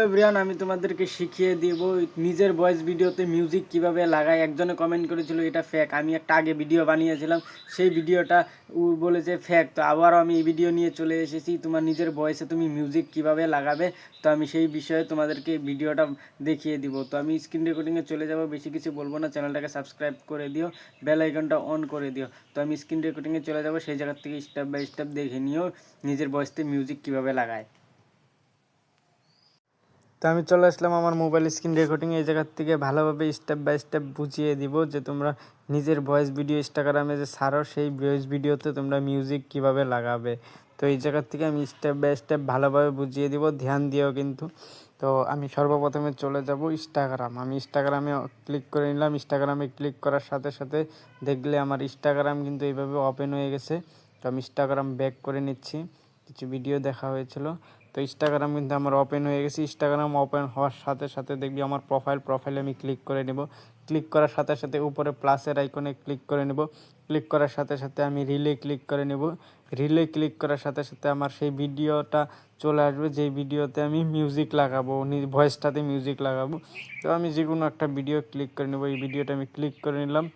Everyone, আমি তোমাদেরকে শিখিয়ে দিব নিজের ভয়েস ভিডিওতে মিউজিক কিভাবে লাগায়। একজনে কমেন্ট করেছিল এটা ফেক। আমি একটা আগে ভিডিও বানিয়েছিলাম, সেই ভিডিওটা বলেছে ফেক। তো আবারও আমি এই ভিডিও নিয়ে চলে এসেছি, তোমার নিজের ভয়েসে তুমি মিউজিক কিভাবে লাগাবে। তো আমি সেই বিষয়ে তোমাদেরকে ভিডিওটা দেখিয়ে দিব। তো আমি স্ক্রিন রেকর্ডিংয়ে চলে যাব, বেশি কিছু বলবো না। চ্যানেলটাকে সাবস্ক্রাইব করে দিও, বেল আইকনটা অন করে দিও। তো আমি স্ক্রিন রেকর্ডিংয়ে চলে যাব, সেই জায়গার থেকে স্টেপ বাই স্টেপ দেখে নিও নিজের ভয়েসে মিউজিক কিভাবে লাগায়। তো আমি চলে আসলাম আমার মোবাইল স্ক্রিন রেকর্ডিং। এই জায়গার থেকে ভালোভাবে স্টেপ বাই স্টেপ বুঝিয়ে দিব যে তোমরা নিজের ভয়েস ভিডিও ইনস্টাগ্রামে যে ছাড়ো, সেই ভয়েস ভিডিওতে তোমরা মিউজিক কিভাবে লাগাবে। তো এই জায়গার থেকে আমি স্টেপ বাই স্টেপ ভালোভাবে বুঝিয়ে দিব, ধ্যান দিও কিন্তু। তো আমি সর্বপ্রথমে চলে যাব ইনস্টাগ্রাম। আমি ইনস্টাগ্রামে ক্লিক করে নিলাম। ইনস্টাগ্রামে ক্লিক করার সাথে সাথে দেখলে আমার ইনস্টাগ্রাম কিন্তু এইভাবে ওপেন হয়ে গেছে। তো আমি ইনস্টাগ্রাম ব্যাক করে নিচ্ছি, কিছু ভিডিও দেখা হয়েছিল। তো ইনস্টাগ্রাম কিন্তু আমার ওপেন হয়ে গেছে। ইনস্টাগ্রাম ওপেন হওয়ার সাথে সাথে দেখবি আমার প্রোফাইলে আমি ক্লিক করে নেব। ক্লিক করার সাথে সাথে উপরে প্লাসের আইকনে ক্লিক করে নেব। ক্লিক করার সাথে সাথে আমি রিলে ক্লিক করে নেব। রিলে ক্লিক করার সাথে সাথে আমার সেই ভিডিওটা চলে আসবে, যেই ভিডিওতে আমি মিউজিক লাগাবো, ভয়েসটাতে মিউজিক লাগাবো। তো আমি যে কোনো একটা ভিডিও ক্লিক করে নেব। এই ভিডিওটা আমি ক্লিক করে নিলাম।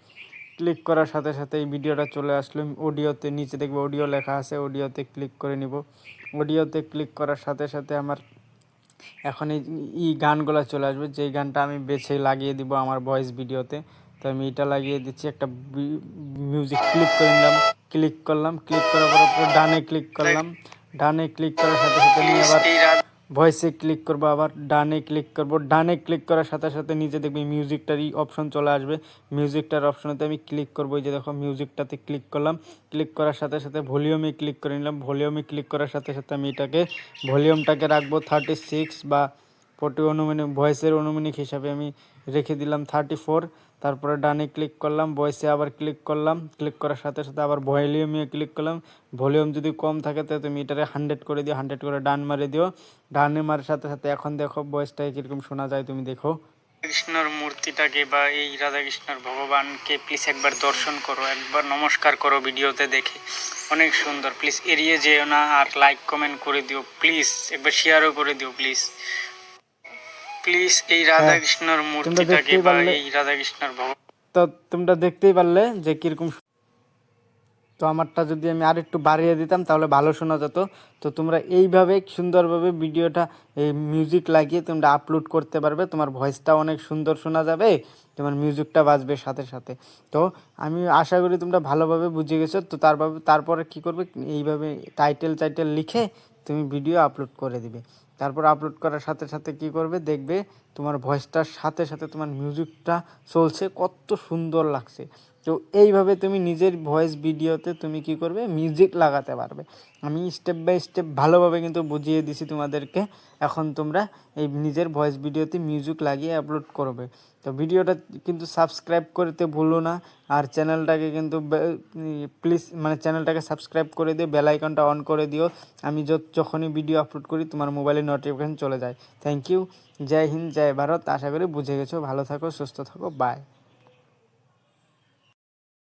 ক্লিক করার সাথে সাথে এই ভিডিওটা চলে আসলো। অডিওতে নিচে দেখবে অডিও লেখা আছে, অডিওতে ক্লিক করে নিব। অডিওতে ক্লিক করার সাথে সাথে আমার এখন এই গানগুলো চলে আসবে, যেই গানটা আমি বেছে লাগিয়ে দিব আমার ভয়েস ভিডিওতে। তো আমি এটা লাগিয়ে দিচ্ছি, একটা মিউজিক ক্লিক করে নিলাম। ক্লিক করলাম, ক্লিক করার পর ডানে ক্লিক করলাম। ডানে ক্লিক করার সাথে সাথে আমি আবার ভয়েসে ক্লিক করবো, আবার ডানে ক্লিক করব। ডানে ক্লিক করার সাথে সাথে নিচে দেখবে মিউজিকটারই অপশন চলে আসবে। মিউজিকটার অপশনেতে আমি ক্লিক করবো। এই যে দেখো মিউজিকটাতে ক্লিক করলাম। ক্লিক করার সাথে সাথে ভলিউমে ক্লিক করে নিলাম। ভলিউমে ক্লিক করার সাথে সাথে আমি এটাকে ভলিউমটাকে রাখবো 36 বা 40 অনুমানিক, ভয়েসের অনুমানিক হিসাবে আমি রেখে দিলাম 34। তারপরে ডানে ক্লিক করলাম, ভয়েসে আবার ক্লিক করলাম। ক্লিক করার সাথে সাথে আবার ভলিউমে ক্লিক করলাম। ভলিউম যদি কম থাকে তো তুমি এটারে 100 করে দিও, 100 করে ডান মারে দিও। ডানে মারার সাথে সাথে এখন দেখো ভয়েসটাকে কীরকম শোনা যায়, তুমি দেখো। কৃষ্ণর মূর্তিটাকে বা এই রাধাকৃষ্ণর ভগবানকে প্লিজ একবার দর্শন করো, একবার নমস্কার করো ভিডিওতে দেখে, অনেক সুন্দর। প্লিজ এড়িয়ে যেও না, আর লাইক কমেন্ট করে দিও প্লিজ, একবার শেয়ারও করে দিও প্লিজ। প্লিজ এই রাধাকৃষ্ণর মূর্তিটাকে বা এই রাধাকৃষ্ণর ভগবান, তো তোমরা দেখতেই পারলে যে কীরকম। তো আমারটা যদি আমি আর একটু বাড়িয়ে দিতাম তাহলে ভালো শোনা যেত। তো তোমরা এইভাবে সুন্দরভাবে ভিডিওটা এই মিউজিক লাগিয়ে তোমরা আপলোড করতে পারবে। তোমার ভয়েসটা অনেক সুন্দর শোনা যাবে, তোমার মিউজিকটা বাজবে সাথে সাথে। তো আমি আশা করি তোমরা ভালোভাবে বুঝে গেছো। তো তারপরে কী করবে, এইভাবে টাইটেল লিখে তুমি ভিডিও আপলোড করে দিবে। তারপর আপলোড করার সাথে সাথে কী করবে, দেখবে তোমার ভয়েসটার সাথে সাথে তোমার মিউজিকটা চলছে, কত সুন্দর লাগছে। তো এইভাবে তুমি নিজের ভয়েস ভিডিওতে তুমি কি করবে, মিউজিক লাগাতে পারবে। আমি স্টেপ বাই স্টেপ ভালোভাবে কিন্তু বুঝিয়ে দিছি তোমাদেরকে। এখন তোমরা এই নিজের ভয়েস ভিডিওতে মিউজিক লাগিয়ে আপলোড করবে। তো ভিডিওটা কিন্তু সাবস্ক্রাইব করতে ভুলো না, আর চ্যানেলটাকে কিন্তু প্লিজ চ্যানেলটাকে সাবস্ক্রাইব করে দিও, বেল আইকনটা অন করে দিও। আমি যখনই ভিডিও আপলোড করি তোমার মোবাইলে নোটিফিকেশন চলে যায়। Thank you. জয় হিন্দ, জয় ভারত। আশা করি বুঝে গেছো। ভালো থাকো, সুস্থ থাকো, বাই।